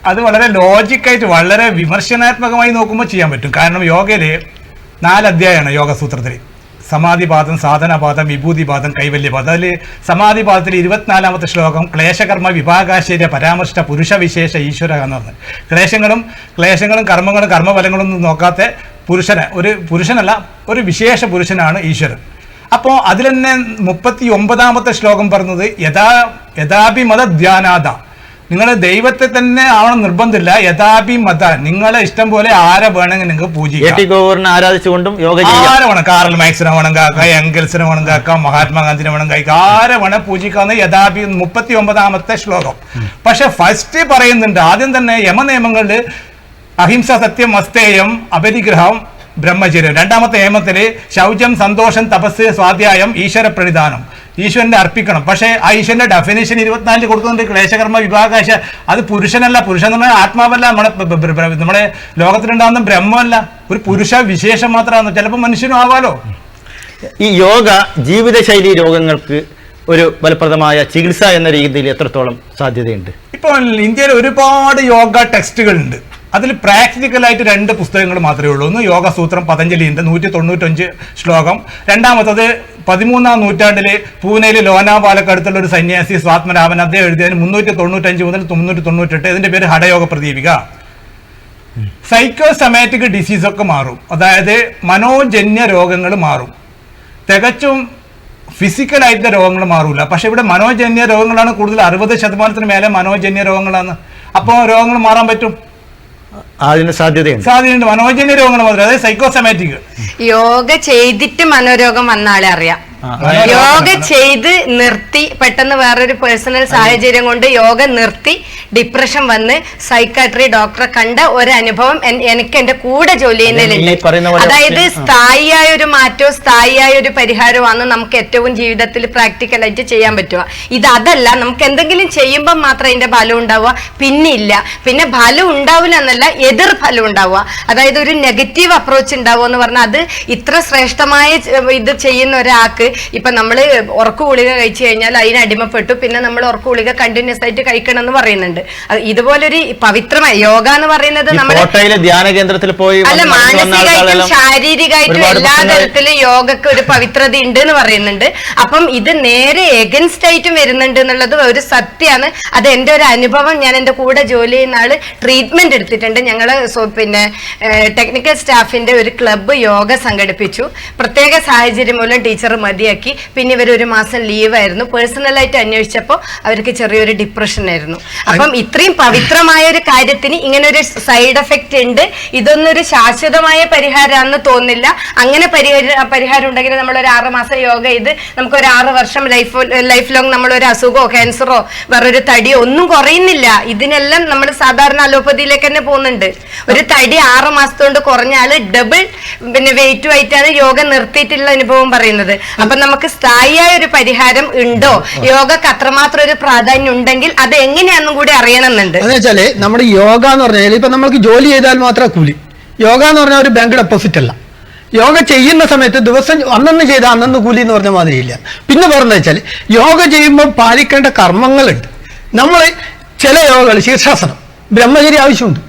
അത് വളരെ ലോജിക്കായിട്ട് വളരെ വിമർശനാത്മകമായി നോക്കുമ്പോൾ ചെയ്യാൻ പറ്റും. കാരണം യോഗയില് 4 അധ്യായമാണ് യോഗസൂത്രത്തിൽ. സമാധിപാദം, സാധനപാദം, വിഭൂതിപാദം, കൈവല്യപാദം. അതിൽ സമാധിപാദത്തിൽ 24ാമത്തെ ശ്ലോകം ക്ലേശകർമ്മ വിഭാഗാശ്ചര്യ പരാമർശ പുരുഷവിശേഷ ഈശ്വര എന്ന് പറഞ്ഞു. ക്ലേശങ്ങളും കർമ്മങ്ങളും കർമ്മഫലങ്ങളും ഒന്നും നോക്കാത്ത ഒരു പുരുഷനല്ല, ഒരു വിശേഷ പുരുഷനാണ് ഈശ്വരൻ. അപ്പോൾ അതിൽ തന്നെ 39ാമത്തെ ശ്ലോകം പറഞ്ഞത് യഥാഭിമത ധ്യാനാദ, നിങ്ങൾ ദൈവത്തെ തന്നെ ആവണം നിർബന്ധമില്ല. യഥാഭിമത, നിങ്ങളെ ഇഷ്ടം പോലെ ആരെ വേണമെങ്കിൽ നിങ്ങൾക്ക് പൂജിക്കാം. ആരാധിച്ചുകൊണ്ടും ആരെ വേണം, കാറൽ മാക്സിനെ വേണം കാക്കാം, എംഗൽസിനെ വേണം കാക്കാം, മഹാത്മാഗാന്ധിനെ വേണം കഴിക്കാം, ആരെ വേണം പൂജിക്കാന്ന് യഥാഭി 39ാമത്തെ ശ്ലോകം. പക്ഷെ ഫസ്റ്റ് പറയുന്നുണ്ട് ആദ്യം തന്നെ യമനിയമങ്ങളിൽ അഹിംസ, സത്യം, അസ്തേയം, അപരിഗ്രഹം, ബ്രഹ്മചര്യം. 2ാമത്തെ നിയമത്തിൽ ശൗചം, സന്തോഷം, തപസ്, സ്വാധ്യായം, ഈശ്വര പ്രണിധാനം, ഈശ്വരനെ അർപ്പിക്കണം. പക്ഷേ ആ ഈശ്വരന്റെ ഡെഫിനേഷൻ 24 കൊടുക്കുന്നുണ്ട്. ക്ലേശകർമ്മ വിഭാഗാശ, അത് പുരുഷനല്ല. പുരുഷൻ എന്ന് പറഞ്ഞാൽ ആത്മാവല്ല, നമ്മളെ ലോകത്തിലുണ്ടാകുന്ന ബ്രഹ്മമല്ല, ഒരു പുരുഷ വിശേഷം മാത്രമാണ്. ചിലപ്പോൾ മനുഷ്യനും ആവാലോ. ഈ യോഗ ജീവിതശൈലി രോഗങ്ങൾക്ക് ഒരു ഫലപ്രദമായ ചികിത്സ എന്ന രീതിയിൽ എത്രത്തോളം സാധ്യതയുണ്ട്? ഇപ്പോൾ ഇന്ത്യയിൽ ഒരുപാട് യോഗ ടെക്സ്റ്റുകളുണ്ട്. അതിൽ പ്രാക്ടിക്കലായിട്ട് 2 പുസ്തകങ്ങൾ മാത്രമേ ഉള്ളൂ. ഒന്ന് യോഗസൂത്രം, പതഞ്ജലിന്റെ 195 ശ്ലോകം. രണ്ടാമത്തത് 13ാം നൂറ്റാണ്ടിൽ പൂനെയിൽ ലോനാവാലക്കടുത്തുള്ള ഒരു സന്യാസി സ്വാത്മരാമൻ അദ്ദേഹം എഴുതിയതിന് 395 മുതൽ 398. ഇതിന്റെ പേര് ഹഠയോഗ പ്രദീപിക. സൈക്കോസമാറ്റിക് ഡിസീസൊക്കെ മാറും, അതായത് മനോജന്യ രോഗങ്ങൾ മാറും. തികച്ചും ഫിസിക്കലായിട്ടുള്ള രോഗങ്ങൾ മാറൂല. പക്ഷെ ഇവിടെ മനോജന്യ രോഗങ്ങളാണ് കൂടുതൽ. 60% മേലെ മനോജന്യ രോഗങ്ങളാണ്. അപ്പോൾ രോഗങ്ങൾ മാറാൻ പറ്റും, അതിന് സാധ്യതയുണ്ട്. മനോജന്യ രോഗങ്ങൾ മാത്രം, അതായത് സൈക്കോസമാറ്റിക്. യോഗ ചെയ്തിട്ട് മനോരോഗം വന്ന ആളെ അറിയാം. യോഗ ചെയ്ത് നിർത്തി പെട്ടെന്ന് വേറൊരു പേഴ്സണൽ സാഹചര്യം കൊണ്ട് യോഗ നിർത്തി ഡിപ്രഷൻ വന്ന് സൈക്കാട്രി ഡോക്ടറെ കണ്ട ഒരു അനുഭവം എനിക്ക് എന്റെ കൂടെ ജോലി ചെയ്യുന്നതിൽ. അതായത് സ്ഥായിയായ ഒരു മാറ്റവും സ്ഥായിയായ ഒരു പരിഹാരമാണ് നമുക്ക് ഏറ്റവും ജീവിതത്തിൽ പ്രാക്ടിക്കലായിട്ട് ചെയ്യാൻ പറ്റുക. അതല്ല, നമുക്ക് എന്തെങ്കിലും ചെയ്യുമ്പോൾ മാത്രം അതിന്റെ ഫലം ഉണ്ടാവുക, പിന്നില്ല. പിന്നെ ഫലം ഉണ്ടാവില്ല എന്നല്ല, എതിർ ഫലം ഉണ്ടാവുക. അതായത് ഒരു നെഗറ്റീവ് അപ്രോച്ച് ഉണ്ടാവുക എന്ന് പറഞ്ഞാൽ അത് ഇത്ര ശ്രേഷ്ഠമായ ഇത് ചെയ്യുന്ന ഒരാൾക്ക്, ഇപ്പൊ നമ്മള് ഉറക്കു ഗുളിക കഴിച്ചു കഴിഞ്ഞാൽ അതിന് അടിമപ്പെട്ടു, പിന്നെ നമ്മൾ ഉറക്കു ഗുളിക കണ്ടിന്യൂസ് ആയിട്ട് കഴിക്കണം എന്ന് പറയുന്നുണ്ട്. ഇതുപോലൊരു പവിത്രമായ യോഗ എന്ന് പറയുന്നത് നമ്മുടെ ധ്യാന കേന്ദ്രത്തിൽ പോയി അല്ല, മാനസികമായിട്ടും ശാരീരികമായിട്ടും എല്ലാ തരത്തിലും യോഗക്ക് ഒരു പവിത്രത ഉണ്ട് എന്ന് പറയുന്നുണ്ട്. അപ്പം ഇത് നേരെ എഗൻസ്റ്റ് ആയിട്ടും വരുന്നുണ്ട് എന്നുള്ളത് ഒരു സത്യമാണ്. അത് എന്റെ ഒരു അനുഭവം. ഞാൻ എന്റെ കൂടെ ജോലി ചെയ്യുന്ന ആള് ട്രീറ്റ്മെന്റ് എടുത്തിട്ടുണ്ട്. ഞങ്ങള് പിന്നെ ടെക്നിക്കൽ സ്റ്റാഫിന്റെ ഒരു ക്ലബ്ബ് യോഗ സംഘടിപ്പിച്ചു. പ്രത്യേക സാഹചര്യം മൂലം ടീച്ചർ മതിയാക്കി. പിന്നെ ഇവർ 1 മാസം ലീവായിരുന്നു. പേഴ്സണലായിട്ട് അന്വേഷിച്ചപ്പോൾ അവർക്ക് ചെറിയൊരു ഡിപ്രഷൻ ആയിരുന്നു. അപ്പം ഇത്രയും പവിത്രമായ ഒരു കാര്യത്തിന് ഇങ്ങനെ ഒരു സൈഡ് എഫക്റ്റ് ഉണ്ട്. ഇതൊന്നും ഒരു ശാശ്വതമായ പരിഹാരമാണെന്ന് തോന്നില്ല. അങ്ങനെ പരിഹാരം ഉണ്ടെങ്കിൽ നമ്മൾ ഒരു 6 മാസം യോഗ ചെയ്ത് നമുക്ക് ഒരു 6 വർഷം ലൈഫ് ലോങ് നമ്മളൊരു അസുഖമോ ക്യാൻസറോ വേറൊരു തടിയോ ഒന്നും കുറയുന്നില്ല. ഇതിനെല്ലാം നമ്മൾ സാധാരണ അലോപ്പതിയിലേക്ക് തന്നെ പോകുന്നുണ്ട്. ഒരു തടി 6 മാസത്തോണ്ട് കുറഞ്ഞാൽ ഡബിൾ പിന്നെ വെയിറ്റ് ആയിട്ടാണ് യോഗ നിർത്തിയിട്ടുള്ള അനുഭവം പറയുന്നത്. അപ്പൊ നമുക്ക് സ്ഥായിയായ ഒരു പരിഹാരം ഉണ്ടോ, യോഗക്ക് അത്രമാത്രം ഒരു പ്രാധാന്യം ഉണ്ടെങ്കിൽ അത് എങ്ങനെയാണെന്നും കൂടി അറിയണമെന്നുണ്ട്. എന്ന് വെച്ചാല് നമ്മുടെ യോഗ എന്ന് പറഞ്ഞാൽ ഇപ്പൊ നമ്മൾക്ക് ജോലി ചെയ്താൽ മാത്രമേ കൂലി. യോഗ എന്ന് പറഞ്ഞാൽ ഒരു ബാങ്ക് ഡെപ്പോസിറ്റ് അല്ല. യോഗ ചെയ്യുന്ന സമയത്ത് ദിവസം അന്നന്ന് ചെയ്ത അന്നന്ന് കൂലി എന്ന് പറഞ്ഞ മാതിരിയില്ല. പിന്നെ പറഞ്ഞ വെച്ചാൽ യോഗ ചെയ്യുമ്പോൾ പാലിക്കേണ്ട കർമ്മങ്ങളുണ്ട്. നമ്മൾ ചില യോഗകൾ ശീർഷാസനം, ബ്രഹ്മചര്യ ആവശ്യമുണ്ട്.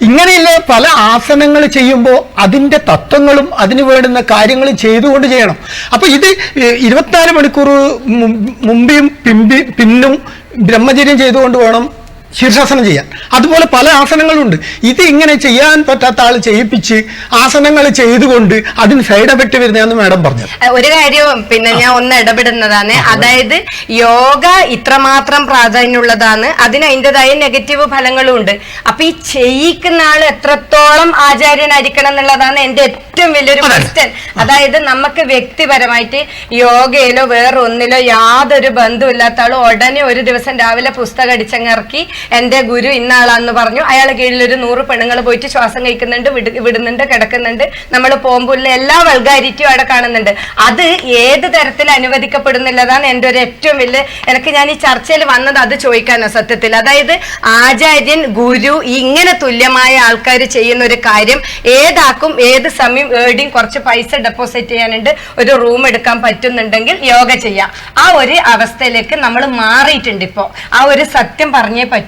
ഇങ്ങനെയുള്ള പല ആസനങ്ങൾ ചെയ്യുമ്പോൾ അതിൻ്റെ തത്വങ്ങളും അതിന് വേണ്ടുന്ന കാര്യങ്ങളും ചെയ്തുകൊണ്ട് ചെയ്യണം. അപ്പൊ ഇത് 24 മണിക്കൂർ മുമ്പേയും പിന്നും ബ്രഹ്മചര്യം ചെയ്തുകൊണ്ട് വേണം ശീർഷാസനം ചെയ്യാൻ. അതുപോലെ പല ആസനങ്ങളുണ്ട്. ഇത് ഇങ്ങനെ ചെയ്യാൻ പറ്റാത്ത ആൾ ചെയ്യിപ്പിച്ച് ആസനങ്ങൾ ചെയ്തുകൊണ്ട് അതിന് സൈഡ് എഫക്ട് വരുന്നതെന്ന് മാഡം പറഞ്ഞു. ഒരു കാര്യവും പിന്നെ ഞാൻ ഒന്ന് ഇടപെടുന്നതാണ്. അതായത് യോഗ ഇത്രമാത്രം പ്രാധാന്യമുള്ളതാണ്, അതിന് അതിൻ്റെതായ നെഗറ്റീവ് ഫലങ്ങളും ഉണ്ട്. അപ്പൊ ഈ ചെയ്യിക്കുന്ന ആൾ എത്രത്തോളം ആചാര്യനായിരിക്കണം എന്നുള്ളതാണ് എന്റെ ഏറ്റവും വലിയൊരു ക്വസ്റ്റ്യൻ. അതായത് നമുക്ക് വ്യക്തിപരമായിട്ട് യോഗയിലോ വേറെ ഒന്നിലോ യാതൊരു ബന്ധമില്ലാത്ത ആൾ ഉടനെ ഒരു ദിവസം രാവിലെ പുസ്തകം അടിച്ചങ്ങിറക്കി എന്റെ ഗുരു ഇന്ന ആളാന്ന് പറഞ്ഞു, അയാളെ കീഴിൽ ഒരു 100 പെണ്ണുങ്ങൾ പോയിട്ട് ശ്വാസം കഴിക്കുന്നുണ്ട്, വിടുന്നുണ്ട്, കിടക്കുന്നുണ്ട്, നമ്മൾ പോകുമ്പോൾ എല്ലാ വൾഗാരിറ്റിയും അവിടെ കാണുന്നുണ്ട്. അത് ഏത് തരത്തിൽ അനുവദിക്കപ്പെടുന്നില്ലതാണ് എന്റെ ഒരു ഏറ്റവും വലിയ ഞാൻ ഈ ചർച്ചയിൽ വന്നത് അത് ചോദിക്കാനാണ് സത്യത്തിൽ. അതായത് ആചാര്യൻ, ഗുരു, ഇങ്ങനെ തുല്യമായ ആൾക്കാർ ചെയ്യുന്ന ഒരു കാര്യം ഏതാക്കും ഏത് സമയം ഏടിയും കുറച്ച് പൈസ ഡെപ്പോസിറ്റ് ചെയ്യാനുണ്ട്, ഒരു റൂം എടുക്കാൻ പറ്റുന്നുണ്ടെങ്കിൽ യോഗ ചെയ്യാം. ആ ഒരു അവസ്ഥയിലേക്ക് നമ്മൾ മാറിയിട്ടുണ്ട്. ഇപ്പോൾ ആ ഒരു സത്യം പറഞ്ഞേ പറ്റൂ.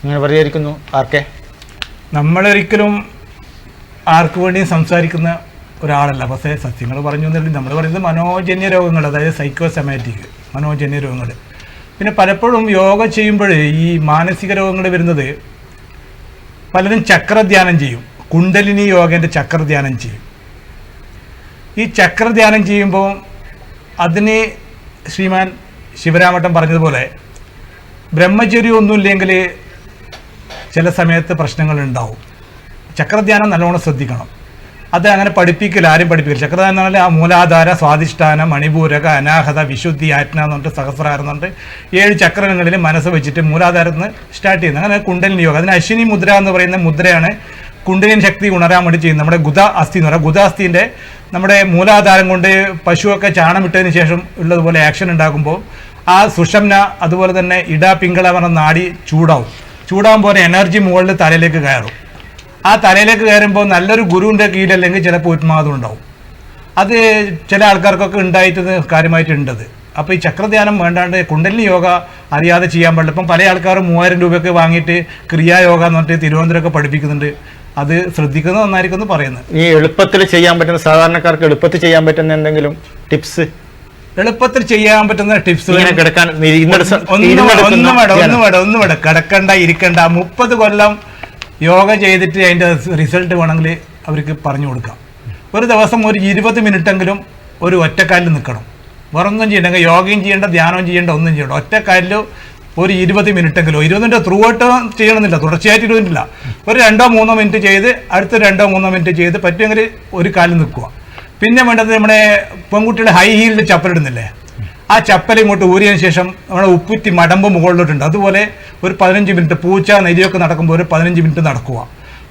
അങ്ങനെ പ്രതികരിക്കുന്നു ആർക്കെ? നമ്മളൊരിക്കലും ആർക്ക് വേണ്ടിയും സംസാരിക്കുന്ന ഒരാളല്ല. പക്ഷേ സത്യങ്ങൾ പറഞ്ഞു എന്നുണ്ടെങ്കിൽ നമ്മൾ പറയുന്നത് മനോജന്യ രോഗങ്ങൾ, അതായത് സൈക്കോസൊമാറ്റിക് മനോജന്യ രോഗങ്ങൾ. പിന്നെ പലപ്പോഴും യോഗ ചെയ്യുമ്പോൾ ഈ മാനസിക രോഗങ്ങൾ വരുന്നത് പലരും ചക്രധ്യാനം ചെയ്യും. കുണ്ടലിനി യോഗേൻ്റെ ചക്രധ്യാനം ചെയ്യും. ഈ ചക്രധ്യാനം ചെയ്യുമ്പോൾ അതിന് ശ്രീമാൻ ശിവരാമട്ടൻ പറഞ്ഞതുപോലെ ബ്രഹ്മചര്യം ഒന്നുമില്ലെങ്കിൽ ചില സമയത്ത് പ്രശ്നങ്ങളുണ്ടാവും. ചക്രധ്യാനം നല്ലോണം ശ്രദ്ധിക്കണം. അത് അങ്ങനെ പഠിപ്പിക്കില്ല, ആരും പഠിപ്പിക്കില്ല. ചക്രധ്യാനം എന്ന് പറഞ്ഞാൽ മൂലാധാര, സ്വാധിഷ്ഠാന, മണിപൂരക, അനാഹത, വിശുദ്ധി, ആജ്ഞ എന്ന് പറഞ്ഞിട്ട് സഹസ്രാരം എന്ന് പറഞ്ഞിട്ട് 7 ചക്രങ്ങളിൽ മനസ്സ് വെച്ചിട്ട് മൂലാധാരത്തിൽ നിന്ന് സ്റ്റാർട്ട് ചെയ്യുന്നത്. അങ്ങനെ കുണ്ടലിനി യോഗ. അതിന് അശ്വിനി മുദ്ര എന്ന് പറയുന്ന മുദ്രയാണ് കുണ്ടലിനി ശക്തി ഉണരാൻ വേണ്ടി ചെയ്യുന്നത്. നമ്മുടെ ഗുദ അസ്ഥി എന്ന് പറയുക, ഗുദ അസ്ഥിൻ്റെ നമ്മുടെ മൂലാധാരം കൊണ്ട് പശുവൊക്കെ ചാണമിട്ടതിന് ശേഷം ഉള്ളതുപോലെ ആക്ഷൻ ഉണ്ടാക്കുമ്പോൾ ആ സുഷംന, അതുപോലെ തന്നെ ഇട പിങ്കള പറഞ്ഞ നാടി ചൂടാകുമ്പോൾ എനർജി മുകളിൽ തലയിലേക്ക് കയറും. ആ തലയിലേക്ക് കയറുമ്പോൾ നല്ലൊരു ഗുരുവിൻ്റെ കീഴിലല്ലെങ്കിൽ ചിലപ്പോൾ ഉന്മാദം ഉണ്ടാവും. അത് ചില ആൾക്കാർക്കൊക്കെ ഉണ്ടായിട്ട് കാര്യമായിട്ടുണ്ടത്. അപ്പോൾ ഈ ചക്രധ്യാനം വേണ്ടാണ്ട് കുണ്ടലിനി യോഗ അറിയാതെ ചെയ്യാൻ പാടില്ല. ഇപ്പം പല ആൾക്കാരും 3000 രൂപയൊക്കെ വാങ്ങിയിട്ട് ക്രിയായോഗ എന്ന് പറഞ്ഞിട്ട് തിരുവനന്തപുരമൊക്കെ പഠിപ്പിക്കുന്നുണ്ട്. അത് ശ്രദ്ധിക്കുന്നത് നന്നായിരിക്കും എന്ന് പറയുന്നത്. ഈ എളുപ്പത്തിൽ ചെയ്യാൻ പറ്റുന്ന, സാധാരണക്കാർക്ക് എളുപ്പത്തിൽ ചെയ്യാൻ പറ്റുന്ന എന്തെങ്കിലും ടിപ്സ്? എളുപ്പത്തിൽ ചെയ്യാൻ പറ്റുന്ന ടിപ്സ് ഒന്നും വേണ്ട, കിടക്കണ്ട, ഇരിക്കണ്ട. 30 കൊല്ലം യോഗ ചെയ്തിട്ട് അതിൻ്റെ റിസൾട്ട് വേണമെങ്കിൽ അവർക്ക് പറഞ്ഞു കൊടുക്കാം. ഒരു ദിവസം ഒരു 20 മിനിറ്റെങ്കിലും ഒരു ഒറ്റക്കാലിൽ നിൽക്കണം. വേറൊന്നും ചെയ്യണമെങ്കിൽ യോഗയും ചെയ്യേണ്ട, ധ്യാനവും ചെയ്യേണ്ട, ഒന്നും ചെയ്യേണ്ട. ഒറ്റക്കാലിൽ ഒരു 20 മിനിറ്റെങ്കിലും. 20 മിനിറ്റ് ത്രൂ ഔട്ട് ചെയ്യണമെന്നില്ല, തുടർച്ചയായിട്ട് 20 മിനിറ്റില്ല. ഒരു 2-3 മിനിറ്റ് ചെയ്ത് അടുത്ത 2-3 മിനിറ്റ് ചെയ്ത് പറ്റുമെങ്കിൽ ഒരു കാലിൽ നിൽക്കുക. പിന്നെ വേണ്ടത് നമ്മുടെ പെൺകുട്ടിയുടെ ഹൈ ഹീൽഡ് ചപ്പലിടുന്നില്ലേ, ആ ചപ്പൽ ഇങ്ങോട്ട് ഊരിയതിന് ശേഷം നമ്മുടെ ഉപ്പുറ്റി മടമ്പ് മുകളിലോട്ടുണ്ട്. അതുപോലെ ഒരു 15 മിനിറ്റ് പൂച്ച നെരിയൊക്കെ നടക്കുമ്പോൾ ഒരു 15 മിനിറ്റ് നടക്കുക.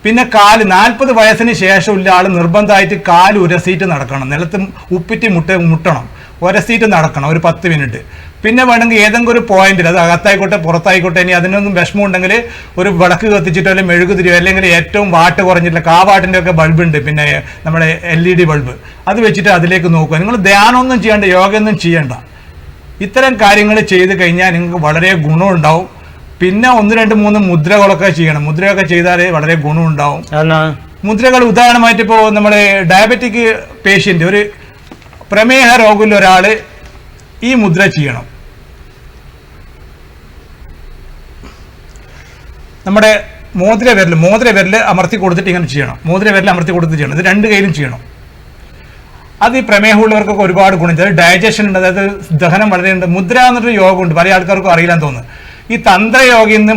പിന്നെ കാല് 40 വയസ്സിന് ശേഷമുള്ള ആൾ നിർബന്ധമായിട്ട് കാല് ഉരസീറ്റ് നടക്കണം. നിലത്ത് ഉപ്പിറ്റി മുട്ടണം, ഉരസീറ്റ് നടക്കണം ഒരു 10 മിനിറ്റ്. പിന്നെ വേണമെങ്കിൽ ഏതെങ്കിലും ഒരു പോയിന്റിൽ, അത് അകത്തായിക്കോട്ടെ പുറത്തായിക്കോട്ടെ, ഇനി അതിനൊന്നും വിഷമം ഉണ്ടെങ്കിൽ ഒരു വിളക്ക് കത്തിച്ചിട്ടോ അല്ലെങ്കിൽ മെഴുകുതിരിയോ അല്ലെങ്കിൽ ഏറ്റവും വാട്ട് കുറഞ്ഞിട്ടില്ല കാവാട്ടിൻ്റെ ഒക്കെ ബൾബുണ്ട്, പിന്നെ നമ്മുടെ LED ബൾബ്, അത് വെച്ചിട്ട് അതിലേക്ക് നോക്കുക. നിങ്ങൾ ധ്യാനമൊന്നും ചെയ്യേണ്ട, യോഗയൊന്നും ചെയ്യേണ്ട. ഇത്തരം കാര്യങ്ങൾ ചെയ്ത് കഴിഞ്ഞാൽ നിങ്ങൾക്ക് വളരെ ഗുണമുണ്ടാവും. പിന്നെ 1, 2, 3 മുദ്രകളൊക്കെ ചെയ്യണം. മുദ്രയൊക്കെ ചെയ്താൽ വളരെ ഗുണമുണ്ടാവും. മുദ്രകൾ ഉദാഹരണമായിട്ട് ഇപ്പോൾ നമ്മുടെ ഡയബറ്റിക് പേഷ്യൻ്റ്, ഒരു പ്രമേഹ രോഗമുള്ള ഒരാൾ ഈ മുദ്ര ചെയ്യണം. നമ്മുടെ മോതിരവിരൽ അമർത്തി കൊടുത്തിട്ട് ഇങ്ങനെ ചെയ്യണം. മോതിരവിരൽ അമർത്തി കൊടുത്ത് ചെയ്യണം. ഇത് 2 കൈയിലും ചെയ്യണം. അത് ഈ പ്രമേഹമുള്ളവർക്കൊക്കെ ഒരുപാട് ഗുണം ചെയ്യും. ഡൈജഷൻ ഉണ്ട്, അതായത് ദഹനം വളരെ ഉണ്ട്. മുദ്ര എന്നൊരു യോഗമുണ്ട്, പല ആൾക്കാർക്കും അറിയില്ലാന്ന് തോന്നുന്നു. ഈ തന്ത്രയോഗയിൽ നിന്ന്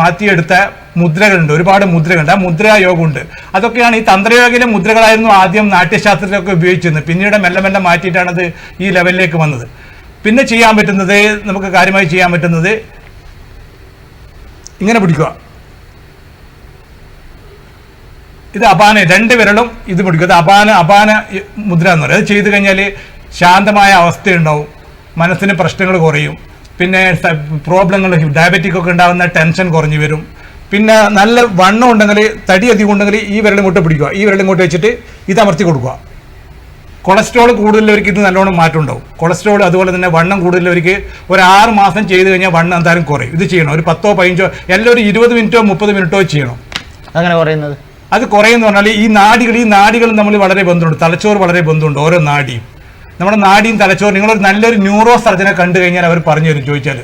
മാറ്റിയെടുത്ത മുദ്രകളുണ്ട്, ഒരുപാട് മുദ്രകളുണ്ട്. ആ മുദ്രാ യോഗമുണ്ട്. അതൊക്കെയാണ് ഈ തന്ത്രയോഗയിലെ മുദ്രകളായിരുന്നു ആദ്യം നാട്യശാസ്ത്രത്തിലൊക്കെ ഉപയോഗിച്ചിരുന്നത്. പിന്നീട് മെല്ലെ മെല്ലെ മാറ്റിയിട്ടാണത് ഈ ലെവലിലേക്ക് വന്നത്. പിന്നെ ചെയ്യാൻ പറ്റുന്നത്, നമുക്ക് കാര്യമായി ചെയ്യാൻ പറ്റുന്നത് ഇങ്ങനെ പിടിക്കുക. ഇത് അപാന, 2 വിരലും ഇത് പിടിക്കുക. ഇത് അപാന മുദ്ര എന്ന് പറയും. അത് ചെയ്ത് കഴിഞ്ഞാൽ ശാന്തമായ അവസ്ഥയുണ്ടാവും, മനസ്സിന് പ്രശ്നങ്ങൾ കുറയും. പിന്നെ പ്രോബ്ലങ്ങൾ, ഡയബറ്റിക് ഒക്കെ ഉണ്ടാകുന്ന ടെൻഷൻ കുറഞ്ഞു വരും. പിന്നെ നല്ല വണ്ണം ഉണ്ടെങ്കിൽ, തടി അധികം ഉണ്ടെങ്കിൽ ഈ വിരലും ഇങ്ങോട്ട് പിടിക്കുക. ഈ വിരലും ഇങ്ങോട്ട് വെച്ചിട്ട് ഇത് അമർത്തി കൊടുക്കുക. കൊളസ്ട്രോൾ കൂടുതലുള്ളവർക്ക് ഇത് നല്ലോണം മാറ്റം ഉണ്ടാവും. കൊളസ്ട്രോൾ അതുപോലെ തന്നെ വണ്ണം കൂടുതലുള്ളവർക്ക് ഒരു 6 മാസം ചെയ്ത് കഴിഞ്ഞാൽ വണ്ണം എന്തായാലും കുറയും. ഇത് ചെയ്യണം. ഒരു 10ഓ 15ഓ എല്ലാം ഒരു 20 മിനിറ്റോ 30 മിനിറ്റോ ചെയ്യണം. അങ്ങനെ പറയുന്നത് അത് കുറയെന്ന് പറഞ്ഞാൽ ഈ നാഡികളും തമ്മിൽ വളരെ ബന്ധമുണ്ട്. തലച്ചോറ് വളരെ ബന്ധമുണ്ട്. ഓരോ നാഡിയും, നമ്മുടെ നാഡിയും തലച്ചോറ്. നിങ്ങളൊരു നല്ലൊരു ന്യൂറോ സർജനെ കണ്ടു കഴിഞ്ഞാൽ അവർ പറഞ്ഞു തരും. ചോദിച്ചാൽ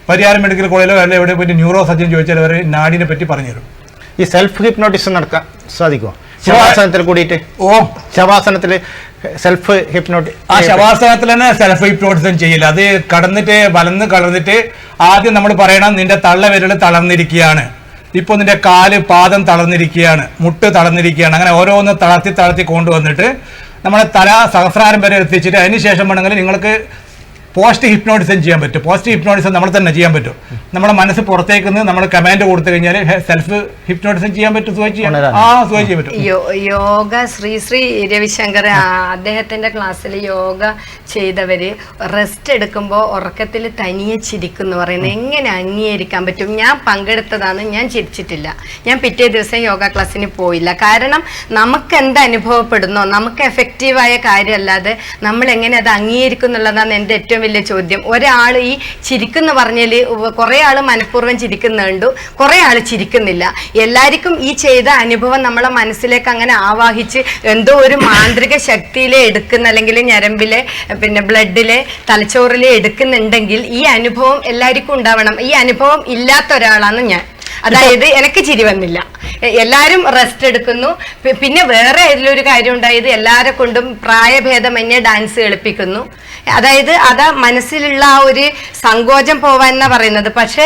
പരിയാരം മെഡിക്കൽ കോളേജിലോ അല്ലെ എവിടെ പോയിട്ട് ന്യൂറോ സർജൻ ചോദിച്ചാൽ അവർ നാഡിനെ പറ്റി പറഞ്ഞു തരും. ഈ സെൽഫ് ഹിപ്നോട്ടിസം നടക്കാൻ സാധിക്കുമോ? ശവാസനത്തിൽ കൂടിയിട്ട് ശവാസനത്തിൽ സെൽഫ് ഹിപ്നോട്ടി, ആ ശവാസനത്തിൽ തന്നെ സെൽഫ് ഹിപ്നോട്ടിസം ചെയ്യില്ല. അത് വലന്ന് കടന്നിട്ട് ആദ്യം നമ്മൾ പറയണം, നിന്റെ തള്ളവിരൽ തളർന്നിരിക്കുകയാണ്, ഇപ്പോൾ നിന്റെ പാദം തളർന്നിരിക്കുകയാണ്, മുട്ട് തളർന്നിരിക്കുകയാണ്. അങ്ങനെ ഓരോന്ന് തളർത്തി കൊണ്ടുവന്നിട്ട് നമ്മുടെ തല സഹസ്രാരം വരെ എത്തിച്ചിട്ട് അതിനുശേഷം വേണമെങ്കിൽ നിങ്ങൾക്ക് പോസ്റ്റ് ഹിപ്നോട്ടിസം ചെയ്യാൻ പറ്റും. പോസ്റ്റ് ഹിപ്നോട്ടിസം നമ്മൾ തന്നെ ചെയ്യാൻ പറ്റും. നമ്മുടെ മനസ്സ് പുറത്തേക്ക് നമ്മൾ കമാൻഡ് കൊടുത്തു കഴിഞ്ഞാൽ സെൽഫ് ഹിപ്നോട്ടിസം ചെയ്യാൻ പറ്റും. സുഖം ചെയ്യാൻ പറ്റും. യോഗ ശ്രീ രവിശങ്കർ അദ്ദേഹത്തിന്റെ ക്ലാസ്സിൽ യോഗ ചെയ്തവര് റെസ്റ്റ് എടുക്കുമ്പോൾ ഉറക്കത്തിൽ തനിയെ ചിരിക്കുന്നു പറയുന്നത് എങ്ങനെ അംഗീകരിക്കാൻ പറ്റും? ഞാൻ പങ്കെടുത്തതാണ്, ഞാൻ ചിരിച്ചിട്ടില്ല. ഞാൻ പിറ്റേ ദിവസം യോഗ ക്ലാസ്സിന് പോയില്ല. കാരണം നമുക്ക് എന്ത് അനുഭവപ്പെടുന്നോ, നമുക്ക് എഫക്റ്റീവായ കാര്യമല്ലാതെ നമ്മൾ എങ്ങനെ അത് അംഗീകരിക്കും എന്നുള്ളതാണ് എൻ്റെ ഏറ്റവും വലിയ ചോദ്യം. ഒരാൾ ഈ ചിരിക്കുന്ന പറഞ്ഞാല് കുറെ ആള് മനഃപൂർവ്വം ചിരിക്കുന്നുണ്ട്, കുറെ ആള് ചിരിക്കുന്നില്ല. എല്ലാവർക്കും ഈ ചെയ്ത അനുഭവം നമ്മളെ മനസ്സിലേക്ക് അങ്ങനെ ആവാഹിച്ച് എന്തോ ഒരു മാന്ത്രിക ശക്തിയിലെ എടുക്കുന്ന, അല്ലെങ്കിൽ ഞരമ്പിലെ പിന്നെ ബ്ലഡിലെ തലച്ചോറിലെ എടുക്കുന്നുണ്ടെങ്കിൽ ഈ അനുഭവം എല്ലാവർക്കും ഉണ്ടാവണം. ഈ അനുഭവം ഇല്ലാത്ത ഒരാളാണ് ഞാൻ. അതായത് എനിക്ക് ചിരി വന്നില്ല, എല്ലാരും റെസ്റ്റ് എടുക്കുന്നു. പിന്നെ വേറെ അതിലൊരു കാര്യം ഉണ്ടായത്, എല്ലാരെ കൊണ്ടും പ്രായഭേദമന്യേ ഡാൻസ് കളിപ്പിക്കുന്നു. അതായത് അതാ മനസ്സിലുള്ള ആ ഒരു സങ്കോചം പോവാൻ എന്നാ പറയുന്നത്. പക്ഷെ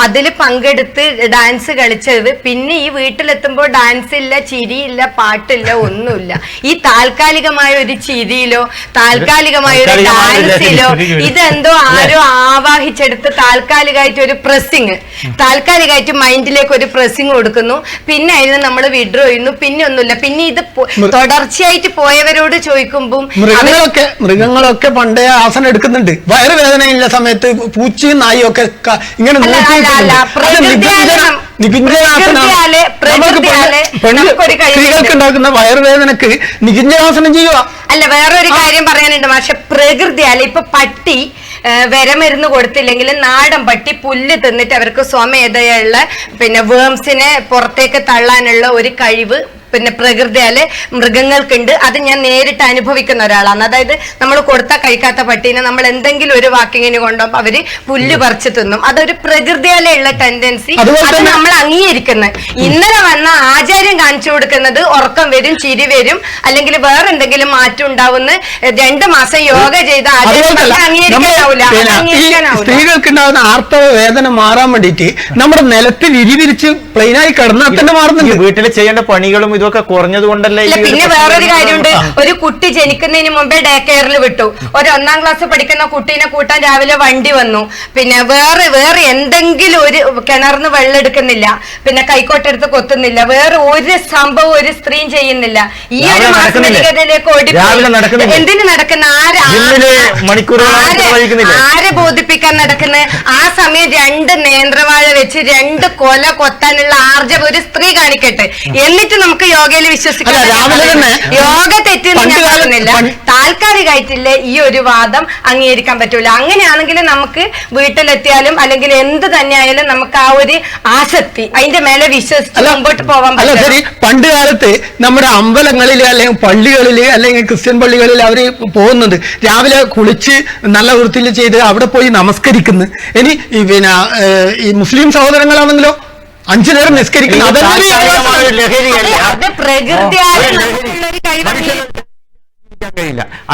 അതിൽ പങ്കെടുത്ത് ഡാൻസ് കളിച്ചത് പിന്നെ ഈ വീട്ടിലെത്തുമ്പോൾ ഡാൻസ് ഇല്ല, ചിരിയില്ല, പാട്ടില്ല, ഒന്നുമില്ല. ഈ താൽക്കാലികമായ ഒരു ചിരിയിലോ താൽക്കാലികമായ ഒരു ഡാൻസിലോ ഇതെന്തോ ആരോ ആവാഹിച്ചെടുത്ത് താൽക്കാലികമായിട്ട് ഒരു പ്രസ്സിങ്, താൽക്കാലികമായിട്ട് മൈൻഡിലേക്ക് ഒരു പ്രസ്സിങ് കൊടുക്കുന്നു. പിന്നെ അതിന് നമ്മൾ വിഡ്രോ ചെയ്യുന്നു. പിന്നെ ഒന്നുമില്ല. പിന്നെ ഇത് തുടർച്ചയായിട്ട് പോയവരോട് ചോദിക്കുമ്പോൾ മൃഗങ്ങളൊക്കെ പണ്ടേ ആസനം എടുക്കുന്നുണ്ട്. വയറുവേദനയുള്ള സമയത്ത് പൂച്ചയും നായും ഒക്കെ ഇങ്ങനെ സ്ത്രീകൾക്ക് ഉണ്ടാക്കുന്ന വയറുവേദനക്ക് നികുഞ്ചാസനം ചെയ്യുക. അല്ല, വേറൊരു കാര്യം പറയാനുണ്ട്. പക്ഷെ പ്രകൃതിയാല് ഇപ്പൊ പട്ടി വിരമരുന്ന് കൊടുത്തില്ലെങ്കിൽ നാടൻ പട്ടി പുല്ല് തിന്നിട്ട് അവർക്ക് സ്വമേധയുള്ള പിന്നെ വേംസിനെ പുറത്തേക്ക് തള്ളാനുള്ള ഒരു കഴിവ് പിന്നെ പ്രകൃതിയാല് മൃഗങ്ങൾക്കുണ്ട്. അത് ഞാൻ നേരിട്ട് അനുഭവിക്കുന്ന ഒരാളാണ്. അതായത് നമ്മൾ കൊടുത്താൽ കഴിക്കാത്ത പട്ടീനെ നമ്മൾ എന്തെങ്കിലും ഒരു വാക്കിങ്ങിന് കൊണ്ടുപോകുമ്പോൾ അവര് പുല്ല് പറിച്ചു തിന്നും. അതൊരു പ്രകൃതിയാലെ ഉള്ള ടെൻഡൻസി, അത് നമ്മൾ അംഗീകരിക്കുന്നത്. ഇന്നലെ വന്ന ആചാര്യം കാണിച്ചു കൊടുക്കുന്നത് ഉറക്കം വരും, ചിരി വരും, അല്ലെങ്കിൽ വേറെ എന്തെങ്കിലും മാറ്റം ഉണ്ടാവുന്ന 2 മാസം യോഗ ചെയ്ത അംഗീകരിക്കാനാവില്ല. സ്ത്രീകൾക്ക് ഉണ്ടാകുന്ന ആർത്തവ വേദന മാറാൻ വേണ്ടിയിട്ട് നമ്മുടെ നിലത്തിൽ ഇരിവിരിച്ച് പ്ലെയിനായി കിടന്നാൽ തന്നെ മാറുന്നുണ്ട്. വീട്ടിൽ ചെയ്യേണ്ട പണികളും ഇതൊക്കെ കുറഞ്ഞത് കൊണ്ടല്ലേ. പിന്നെ വേറൊരു കാര്യമുണ്ട്. ഒരു കുട്ടി ജനിക്കുന്നതിന് മുമ്പേ ഡേ കെയറിൽ വിട്ടു. ഒരു 1ാം ക്ലാസ് പഠിക്കുന്ന കുട്ടീനെ കൂട്ടാൻ രാവിലെ വണ്ടി വന്നു. പിന്നെ വേറെ എന്തെങ്കിലും ഒരു കിണറിന് വെള്ളം എടുക്കുന്നില്ല, പിന്നെ കൈക്കോട്ടെടുത്ത് കൊത്തുന്നില്ല, വേറെ ഒരു സംഭവം ഒരു സ്ത്രീയും ചെയ്യുന്നില്ല. ഈ ഒരു മാനസികതയിലേക്ക് ഓടി എന്തിനു നടക്കുന്ന ആരെ ബോധിപ്പിക്കാൻ നടക്കുന്ന ആ സമയം 2 നേന്ത്രവാഴ വെച്ച് 2 കൊല കൊത്താനുള്ള ആർജവം ഒരു സ്ത്രീ കാണിക്കട്ടെ. എന്നിട്ട് നമുക്ക് യോഗയിൽ വിശ്വസിക്കാൻ യോഗ തെറ്റെന്ന് ഞാൻ പറയുന്നില്ല. താൽക്കാലികമായിട്ടില്ല ഈ ഒരു വാദം അംഗീകരിക്കാൻ പറ്റൂല. അങ്ങനെയാണെങ്കിൽ നമുക്ക് വീട്ടിലെത്തിയാലും അല്ലെങ്കിൽ എന്ത് തന്നെയായാലും നമുക്ക് ആ ഒരു ആസക്തി അതിന്റെ മേലെ വിശ്വസിച്ച് മുമ്പോട്ട് പോകാൻ പറ്റില്ല. പണ്ട് കാലത്ത് നമ്മുടെ അമ്പലങ്ങളിൽ അല്ലെങ്കിൽ പള്ളികളിൽ അല്ലെങ്കിൽ ക്രിസ്ത്യൻ പള്ളികളിൽ അവര് പോകുന്നത് രാവിലെ കുളിച്ച് നല്ല വൃത്തിയിൽ ചെയ്ത് അവിടെ പോയി നമസ്കരിക്കുന്നു. ഇനി പിന്നെ ഈ മുസ്ലിം സഹോദരങ്ങളാണെങ്കിലോ 5 നേരം നിസ്കരിക്കുന്നു.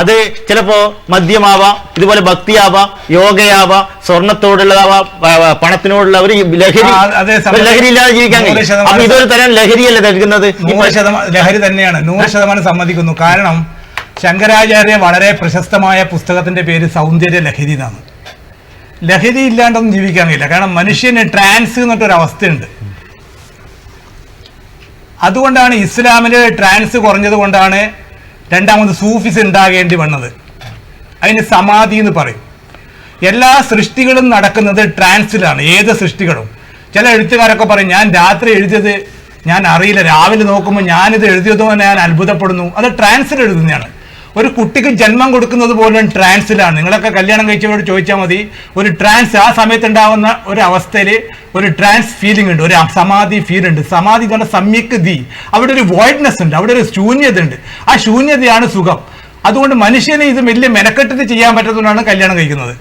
അത് ചിലപ്പോ മദ്യമാവാം, ഇതുപോലെ ഭക്തിയാവാം, യോഗയാവാം, സ്വർണത്തോടുള്ളതാവാം, പണത്തിനോടുള്ള ഒരു ലഹരി ഇല്ലാതെ ജീവിക്കാൻ കഴിയും. അപ്പൊ ഇതൊരു തരം ലഹരിയല്ലേ നൽകുന്നത്. 100% ലഹരി തന്നെയാണ്. 100% സമ്മതിക്കുന്നു. കാരണം ശങ്കരാചാര്യ വളരെ പ്രശസ്തമായ പുസ്തകത്തിന്റെ പേര് സൗന്ദര്യ ലഹരി എന്നാണ്. ലഹരി ഇല്ലാണ്ടൊന്നും ജീവിക്കാൻ കഴിയില്ല. കാരണം മനുഷ്യന് ട്രാൻസ് എന്നിട്ടൊരു അവസ്ഥയുണ്ട്. അതുകൊണ്ടാണ് ഇസ്ലാമിൽ ട്രാൻസ് കുറഞ്ഞത് കൊണ്ടാണ് രണ്ടാമത് സൂഫിസ് ഉണ്ടാകേണ്ടി വന്നത്. അതിന് സമാധി എന്ന് പറയും. എല്ലാ സൃഷ്ടികളും നടക്കുന്നത് ട്രാൻസിലാണ്. ഏത് സൃഷ്ടികളും. ചില എഴുത്തുകാരൊക്കെ പറയും ഞാൻ രാത്രി എഴുതിയത് ഞാൻ അറിയില്ല, രാവിലെ നോക്കുമ്പോൾ ഞാനിത് എഴുതിയതോ ഞാൻ അത്ഭുതപ്പെടുന്നു. അത് ട്രാൻസിൽ എഴുതുന്നതാണ്. ഒരു കുട്ടിക്ക് ജന്മം കൊടുക്കുന്നത് പോലും ട്രാൻസിലാണ്. നിങ്ങളൊക്കെ കല്യാണം കഴിച്ചവരോട് ചോദിച്ചാൽ മതി. ഒരു ട്രാൻസ് ആ സമയത്ത് ഉണ്ടാവുന്ന ഒരു അവസ്ഥയിൽ ഒരു ട്രാൻസ് ഫീലിംഗ് ഉണ്ട്, ഒരു സമാധി ഫീൽ ഉണ്ട്. സമാധി എന്ന് പറഞ്ഞാൽ സമ്യക് ദി. അവിടെ ഒരു വോയിഡ്നെസ് ഉണ്ട്, അവിടെ ഒരു ശൂന്യത ഉണ്ട്. ആ ശൂന്യതയാണ് സുഖം. അതുകൊണ്ട് മനുഷ്യന് ഇത് വലിയ മെനക്കെട്ടിട്ട് ചെയ്യാൻ പറ്റുന്നതുകൊണ്ടാണ് കല്യാണം കഴിക്കുന്നത്.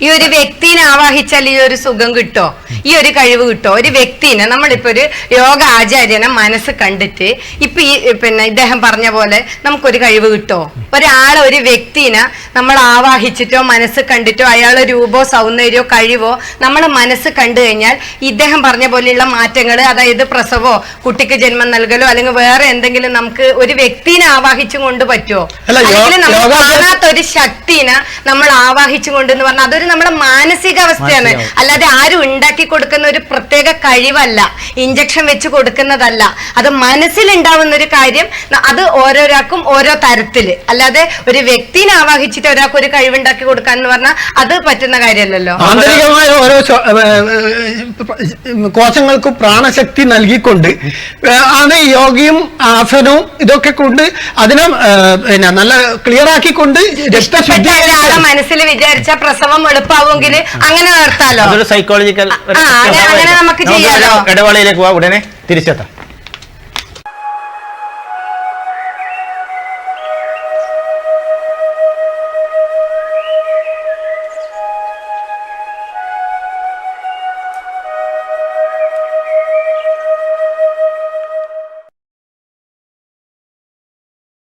ഈ ഒരു വ്യക്തിനെ ആവാഹിച്ചാൽ ഈ ഒരു സുഖം കിട്ടോ, ഈ ഒരു കഴിവ് കിട്ടോ? ഒരു വ്യക്തിനെ നമ്മളിപ്പോ ഒരു യോഗ ആചാര്യനെ മനസ്സ് കണ്ടിട്ട് ഇപ്പൊ ഈ പിന്നെ ഇദ്ദേഹം പറഞ്ഞ പോലെ നമുക്കൊരു കഴിവ് കിട്ടോ? ഒരാളെ ഒരു വ്യക്തിനെ നമ്മൾ ആവാഹിച്ചിട്ടോ മനസ്സ് കണ്ടിട്ടോ അയാളെ രൂപോ സൗന്ദര്യമോ കഴിവോ നമ്മളെ മനസ്സ് കണ്ടു കഴിഞ്ഞാൽ ഇദ്ദേഹം പറഞ്ഞ പോലെയുള്ള മാറ്റങ്ങൾ, അതായത് പ്രസവോ കുട്ടിക്ക് ജന്മം നൽകലോ അല്ലെങ്കിൽ വേറെ എന്തെങ്കിലും നമുക്ക് ഒരു വ്യക്തിനെ ആവാഹിച്ചും കൊണ്ട് പറ്റുമോ? അല്ലെങ്കിൽ നമ്മൾ കാണാത്ത ഒരു ശക്തിനെ നമ്മൾ ആവാഹിച്ചും കൊണ്ട് എന്ന് പറഞ്ഞാൽ അതൊരു നമ്മുടെ മാനസികാവസ്ഥയാണ്. അല്ലാതെ ആരും ഉണ്ടാക്കി കൊടുക്കുന്ന ഒരു പ്രത്യേക കഴിവല്ല, ഇഞ്ചക്ഷൻ വെച്ച് കൊടുക്കുന്നതല്ല. അത് മനസ്സിലുണ്ടാവുന്ന ഒരു കാര്യം. അത് ഓരോരാൾക്കും ഓരോ തരത്തില്, അല്ല അല്ലാതെ ഒരു വ്യക്തിനെ ആവാഹിച്ചിട്ട് ഒരാൾക്ക് ഒരു കഴിവുണ്ടാക്കി കൊടുക്കാൻ എന്ന് പറഞ്ഞാൽ അത് പറ്റുന്ന കാര്യമല്ലല്ലോ. ആന്തരികമായ ഓരോ കോശങ്ങൾക്ക് പ്രാണശക്തി നൽകിക്കൊണ്ട് ആണ് യോഗയും ആസനവും ഇതൊക്കെ കൊണ്ട് അതിനെ പിന്നെ നല്ല ക്ലിയർ ആക്കിക്കൊണ്ട് ഇഷ്ടപ്പെട്ട ഒരാളെ മനസ്സിൽ വിചാരിച്ച പ്രസവം എളുപ്പാവുമെങ്കിൽ അങ്ങനെ നടത്താലോ. സൈക്കോളജിക്കൽ അങ്ങനെ നമുക്ക് ചെയ്യാലോ. ഇടവേളയിലേക്ക് പോവാ, ഉടനെ തിരിച്ചെത്താം.